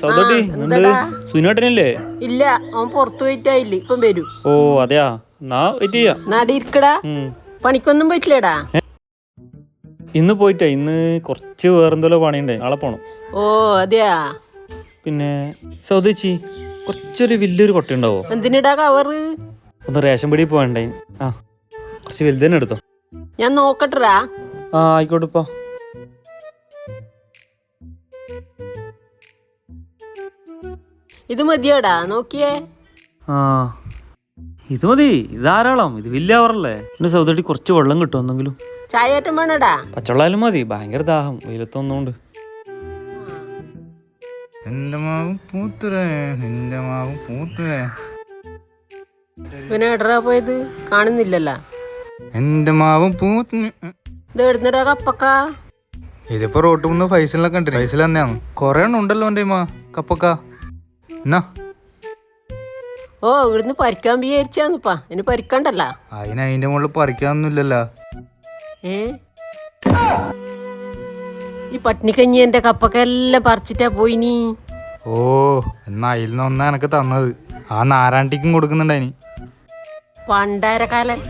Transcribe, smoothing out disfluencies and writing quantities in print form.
സൗദോട്ടി സുനോട്ടനല്ലേ? ഇല്ല, അവൻ പുറത്തു പോയിട്ടായില്ല, ഇപ്പം വരൂ. ഓ അതെയാ, എന്നാ വെയിറ്റ് ചെയ്യാം. നാടി ഇരിക്കടാ, പണിക്കൊന്നും പോയിട്ടില്ലേടാ? ഇന്ന് പോയിട്ടാ, ഇന്ന് കുറച്ച് വേറെന്തല്ലോ പണിയുണ്ടേ, നാളെ പോണം. ഓ അതെയാ. പിന്നെ സൗദേച്ചി, കുറച്ചൊരു വലിയൊരു കൊട്ട ഉണ്ടാവോ? എന്തിനിടാ കവറ്? ഒന്ന് റേഷൻ പടി പോകണ്ടേ. ആ കുറച്ച് വലുത് തന്നെ എടുത്തോ. ഞാൻ നോക്കട്ടാ. ആ ആയിക്കോട്ടെ. ഇപ്പൊ ഇത് മതിയോടാ, നോക്കിയേ. ആ ഇത് മതി, ഇത് ധാരാളം. ഇത് വലിയ അവറല്ലേ. എന്റെ സൗദട്ടി കുറച്ച് വെള്ളം കിട്ടും എന്തെങ്കിലും. ചായറ്റം വേണടാ? പച്ചവെള്ളായാലും മതി, ഭയങ്കര ദാഹം വെയിലത്തൊന്നുകൊണ്ട്. എന്റെ മാവും പൂത്തുരേ, നിന്റെ മാവും പൂത്തുരേ. പിന്നെ എടറാ പോയത് കാണുന്നില്ലല്ലോ. എന്റെ മാവും പൂത്ത്. ഇത് എഴുന്നടാ കപ്പക്ക. ഇതിപ്പോ റോട്ട് മുന്ന് ഫൈസലിനൊക്കെ ഉണ്ട്. ഫൈസൽ തന്നെയാണ്. കൊറേ എണ്ണം ഉണ്ടല്ലോ എന്റെ കപ്പക്ക. എന്നാ ഓ ഇവിടുന്ന് പരിക്കാൻ വിചാരിച്ചാന്നിപ്പാ, ഇനി പരിക്കണ്ടല്ല. അതിന്റെ മുകളിൽ പറിക്കാനൊന്നുമില്ലല്ലോ. ഈ പട്ടിണിക്കഞ്ഞി എന്റെ കപ്പക്ക എല്ലാം പറിച്ചിട്ടാ പോയിനി. ഓ എന്നാ അതിൽ നിന്ന് ഒന്നാ എനക്ക് തന്നത്. ആ നാരായണിക്കും കൊടുക്കുന്നുണ്ടായിനി. പണ്ടാരക്കാലൻ.